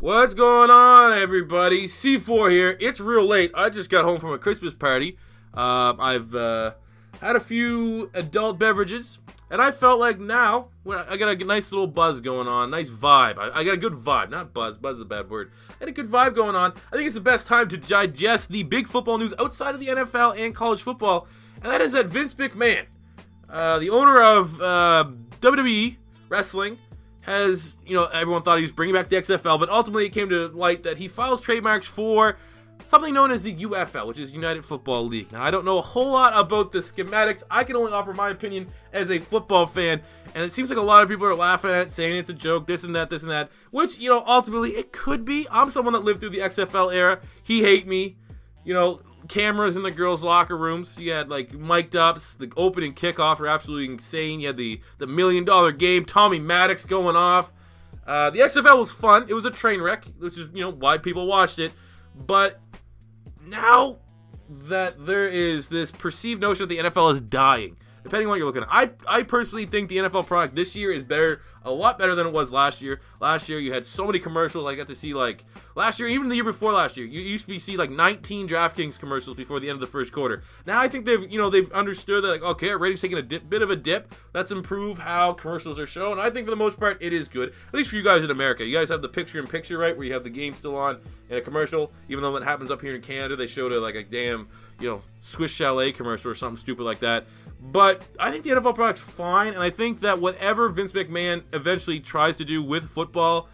What's going on, everybody? C4 here. It's real late. I just got home from a Christmas party. I've had a few adult beverages, and I felt like now I got a nice little buzz going on, nice vibe. I got a good vibe, not buzz. Buzz is a bad word. I had a good vibe going on. I think it's the best time to digest the big football news outside of the NFL and college football, and that is that Vince McMahon, the owner of WWE Wrestling, has, everyone thought he was bringing back the XFL, but ultimately it came to light that he files trademarks for something known as the UFL, which is United Football League. Now, I don't know a whole lot about the schematics. I can only offer my opinion as a football fan, and it seems like a lot of people are laughing at it, saying it's a joke, this and that, which, ultimately it could be. I'm someone that lived through the XFL era. He hate me. Cameras in the girls' locker rooms. You had mic'd ups. The opening kickoff were absolutely insane. You had the $1 million game. Tommy Maddox going off. The XFL was fun. It was a train wreck, which is why people watched it. But now that there is this perceived notion that the NFL is dying, depending on what you're looking at. I personally think the NFL product this year is a lot better than it was last year. Last year you had so many commercials. I got to see last year, even the year before last year, you used to see 19 DraftKings commercials before the end of the first quarter. Now I think they've understood that okay, our ratings taking a bit of a dip. Let's improve how commercials are shown. I think for the most part it is good, at least for you guys in America. You guys have the picture-in-picture, right, where you have the game still on in a commercial. Even though it happens up here in Canada, they showed it like a damn Swiss Chalet commercial or something stupid like that. But I think the NFL product's fine, and I think that whatever Vince McMahon eventually tries to do with football,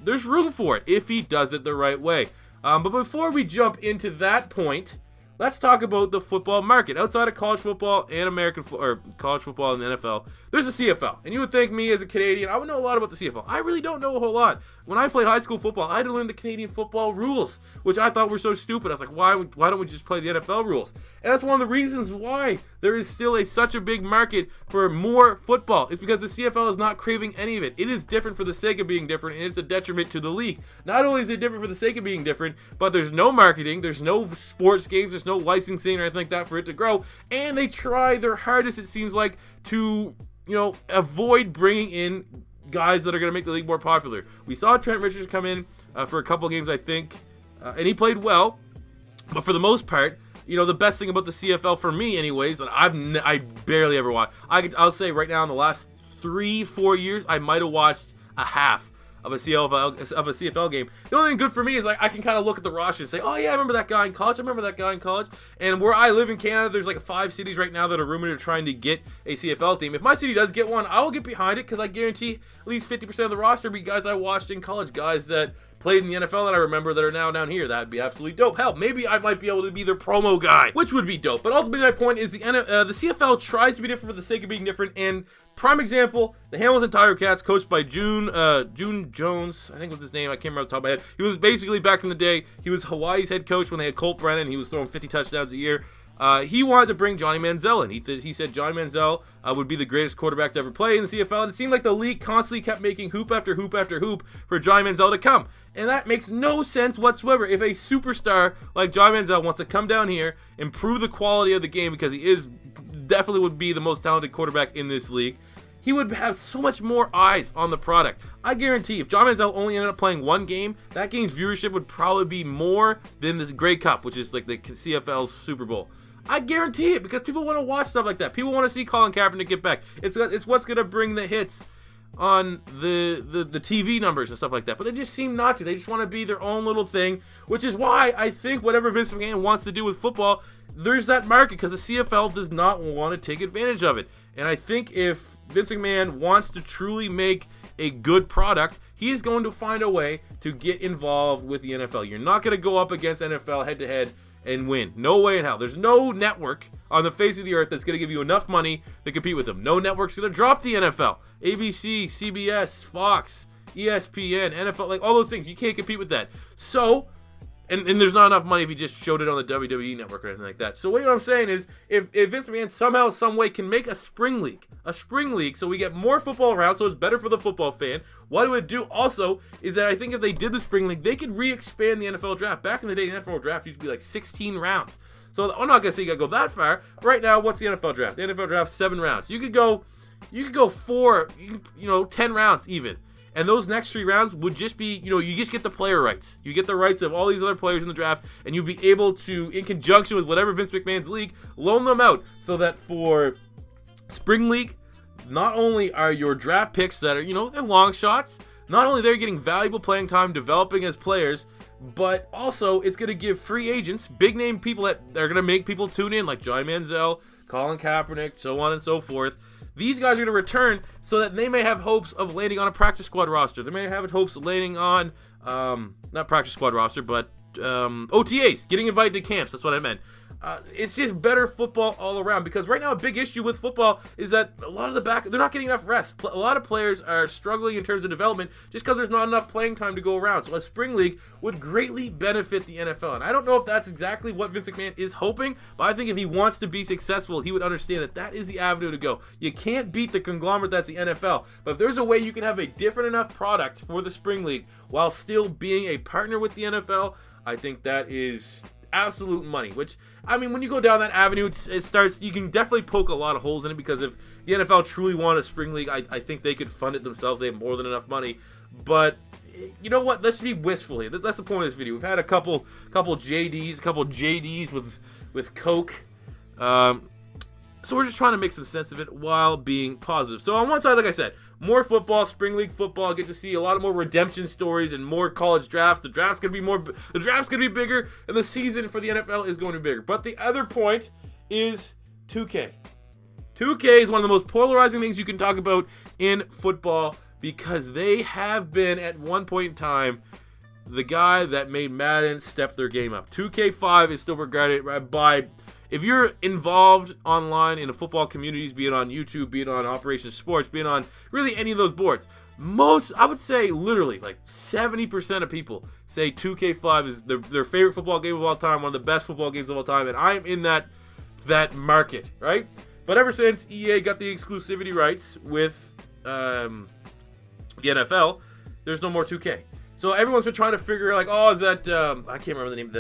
there's room for it if he does it the right way. But before we jump into that point, let's talk about the football market. Outside of college football and college football and the NFL, there's the CFL. And you would think me as a Canadian, I would know a lot about the CFL. I really don't know a whole lot. When I played high school football, I had to learn the Canadian football rules, which I thought were so stupid. I was like, why don't we just play the NFL rules? And that's one of the reasons why there is still such a big market for more football. It's because the CFL is not craving any of it. It is different for the sake of being different, and it's a detriment to the league. Not only is it different for the sake of being different, but there's no marketing, there's no sports games, there's no licensing or anything like that for it to grow, and they try their hardest, it seems like, to avoid bringing in guys that are going to make the league more popular. We saw Trent Richards come in for a couple of games, I think, and he played well, but for the most part, the best thing about the CFL for me anyways, that I barely ever watched. I'll say right now in the last 3-4 years, I might have watched a half of a CFL game. The only thing good for me is I can kind of look at the roster and say, oh yeah, I remember that guy in college. And where I live in Canada, there's 5 cities right now that are rumored of trying to get a CFL team. If my city does get one, I will get behind it, because I guarantee at least 50% of the roster will be guys I watched in college, guys that played in the NFL that I remember that are now down here. That'd be absolutely dope. Hell, maybe I might be able to be their promo guy, which would be dope. But ultimately, my point is the CFL tries to be different for the sake of being different. And prime example, the Hamilton Tiger Cats, coached by June Jones, I think was his name. I can't remember off the top of my head. He was basically, back in the day, he was Hawaii's head coach when they had Colt Brennan. He was throwing 50 touchdowns a year. He wanted to bring Johnny Manziel in. He said Johnny Manziel would be the greatest quarterback to ever play in the CFL, and it seemed like the league constantly kept making hoop after hoop after hoop for Johnny Manziel to come. And that makes no sense whatsoever. If a superstar like Johnny Manziel wants to come down here, improve the quality of the game, because he definitely would be the most talented quarterback in this league, he would have so much more eyes on the product. I guarantee if John Manziel only ended up playing one game, that game's viewership would probably be more than this Grey Cup, which is like the CFL's Super Bowl. I guarantee it, because people want to watch stuff like that. People want to see Colin Kaepernick get back. It's what's going to bring the hits on the TV numbers and stuff like that. But they just seem not to. They just want to be their own little thing, which is why I think whatever Vince McMahon wants to do with football, there's that market, because the CFL does not want to take advantage of it. And I think if Vince McMahon wants to truly make a good product, he is going to find a way to get involved with the NFL. You're not going to go up against NFL head-to-head and win. No way in hell. There's no network on the face of the earth that's going to give you enough money to compete with them. No network's going to drop the NFL. ABC, CBS, Fox, ESPN, NFL, all those things. You can't compete with that. So, and there's not enough money if you just showed it on the WWE network or anything like that. So what I'm saying is, if Vince McMahon somehow, some way can make a spring league so we get more football around, so it's better for the football fan, what it would do also is that I think if they did the spring league, they could re-expand the NFL draft. Back in the day, the NFL draft used to be 16 rounds. So I'm not going to say you got to go that far. Right now, what's the NFL draft? The NFL draft, 7 rounds. You could go 4, 10 rounds even. And those next 3 rounds would just be, you just get the player rights. You get the rights of all these other players in the draft, and you'll be able to, in conjunction with whatever Vince McMahon's league, loan them out so that for Spring League, not only are your draft picks that are, they're long shots, not only they're getting valuable playing time, developing as players, but also it's going to give free agents, big name people that are going to make people tune in, like Johnny Manziel, Colin Kaepernick, so on and so forth. These guys are going to return so that they may have hopes of landing on a practice squad roster. They may have hopes of landing on, not practice squad roster, but OTAs, getting invited to camps. That's what I meant. It's just better football all around, because right now a big issue with football is that a lot of they're not getting enough rest. A lot of players are struggling in terms of development just because there's not enough playing time to go around. So a Spring League would greatly benefit the NFL. And I don't know if that's exactly what Vince McMahon is hoping, but I think if he wants to be successful, he would understand that that is the avenue to go. You can't beat the conglomerate that's the NFL, but if there's a way you can have a different enough product for the Spring League while still being a partner with the NFL, I think that is absolute money. Which, I mean, when you go down that avenue, it starts, you can definitely poke a lot of holes in it, because if the NFL truly wanted a Spring League, I think they could fund it themselves. They have more than enough money. But you know what, let's be wistful here. That's the point of this video. We've had a couple JDs with Coke, so we're just trying to make some sense of it while being positive. So on one side, like I said, more football, Spring League football. Get to see a lot more redemption stories and more college drafts. The draft's gonna be bigger, and the season for the NFL is going to be bigger. But the other point is 2K. 2K is one of the most polarizing things you can talk about in football, because they have been at one point in time the guy that made Madden step their game up. 2K5 is still regarded by, if you're involved online in the football communities, be it on YouTube, be it on Operation Sports, be it on really any of those boards, I would say literally like 70% of people say 2K5 is their favorite football game of all time, one of the best football games of all time, and I am in that market, right? But ever since EA got the exclusivity rights with the NFL, there's no more 2K. So everyone's been trying to figure like, is that, I can't remember the name,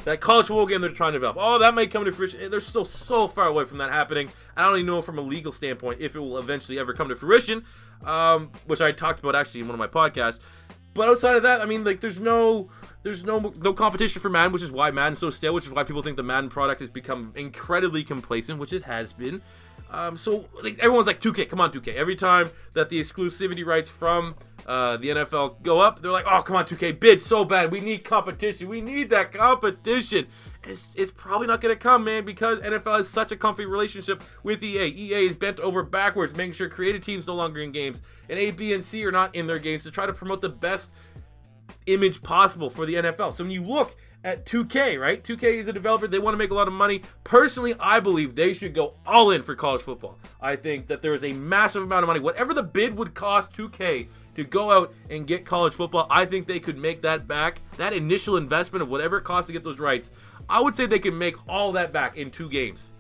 that college football game they're trying to develop. That might come to fruition. They're still so far away from that happening. I don't even know from a legal standpoint if it will eventually ever come to fruition, which I talked about actually in one of my podcasts. But outside of that, I mean, like, there's no competition for Madden, which is why Madden's so stale, which is why people think the Madden product has become incredibly complacent, which it has been. So like, everyone's like, 2K, come on 2K. Every time that the exclusivity rights from the NFL go up, they're like, oh, come on 2K, bid so bad. We need competition. We need that competition. It's probably not going to come, man, because NFL has such a comfy relationship with EA. EA is bent over backwards, making sure creative teams no longer in games, and A, B, and C are not in their games to try to promote the best image possible for the NFL. So when you look at 2K, right? 2K is a developer. They want to make a lot of money. Personally, I believe they should go all in for college football. I think that there is a massive amount of money. Whatever the bid would cost 2K to go out and get college football, I think they could make that back. That initial investment of whatever it costs to get those rights, I would say they can make all that back in 2 games.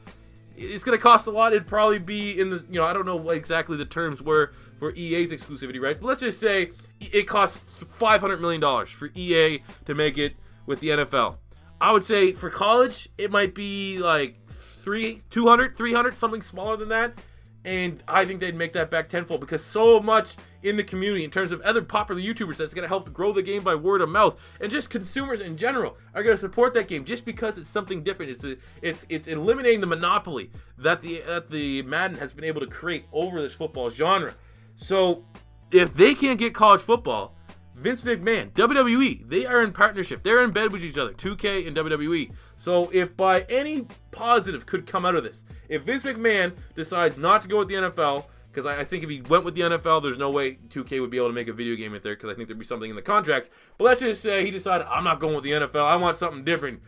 It's going to cost a lot. It'd probably be in the, I don't know what exactly the terms were for EA's exclusivity rights, but let's just say it costs $500 million for EA to make it with the NFL. I would say for college, it might be like 200, 300, something smaller than that. And I think they'd make that back tenfold, because so much in the community in terms of other popular YouTubers that's going to help grow the game by word of mouth, and just consumers in general are going to support that game just because it's something different. It's eliminating the monopoly that the Madden has been able to create over this football genre. So if they can't get college football, Vince McMahon, WWE, they are in partnership. They're in bed with each other, 2K and WWE. So if by any positive could come out of this, if Vince McMahon decides not to go with the NFL, because I think if he went with the NFL, there's no way 2K would be able to make a video game with there, because I think there'd be something in the contracts. But let's just say he decided, I'm not going with the NFL, I want something different.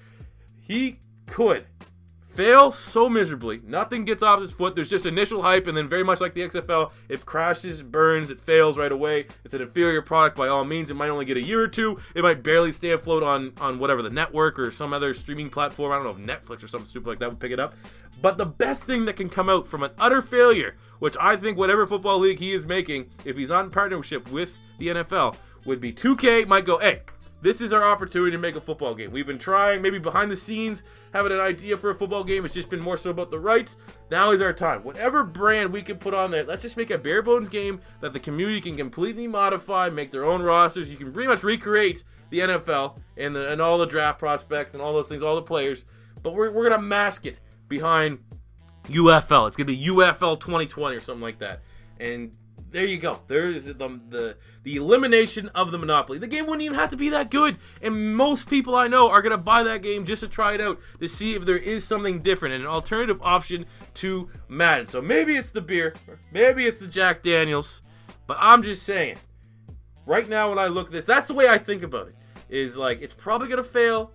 He could fail so miserably. Nothing gets off his foot. There's just initial hype, and then very much like the XFL, it crashes, burns, it fails right away. It's an inferior product by all means. It might only get a year or two. It might barely stay afloat on whatever, the network or some other streaming platform. I don't know if Netflix or something stupid like that would pick it up. But the best thing that can come out from an utter failure, which I think whatever football league he is making, if he's not in partnership with the NFL, would be 2K might go, hey, this is our opportunity to make a football game. We've been trying, maybe behind the scenes, having an idea for a football game. It's just been more so about the rights. Now is our time. Whatever brand we can put on there, let's just make a bare bones game that the community can completely modify, make their own rosters. You can pretty much recreate the NFL and all the draft prospects and all those things, all the players. But we're going to mask it behind UFL. It's going to be UFL 2020 or something like that. And there you go. There's the elimination of the monopoly. The game wouldn't even have to be that good. And most people I know are going to buy that game just to try it out, to see if there is something different and an alternative option to Madden. So maybe it's the beer, or maybe it's the Jack Daniels, but I'm just saying, right now when I look at this, that's the way I think about it. Is like, it's probably going to fail,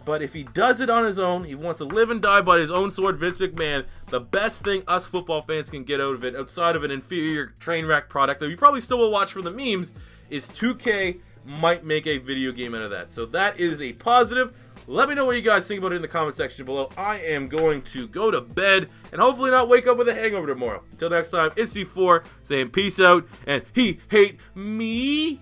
but if he does it on his own, he wants to live and die by his own sword, Vince McMahon, the best thing us football fans can get out of it, outside of an inferior train wreck product that you probably still will watch for the memes, is 2K might make a video game out of that. So that is a positive. Let me know what you guys think about it in the comment section below. I am going to go to bed and hopefully not wake up with a hangover tomorrow. Until next time, it's C4 saying peace out and he hate me.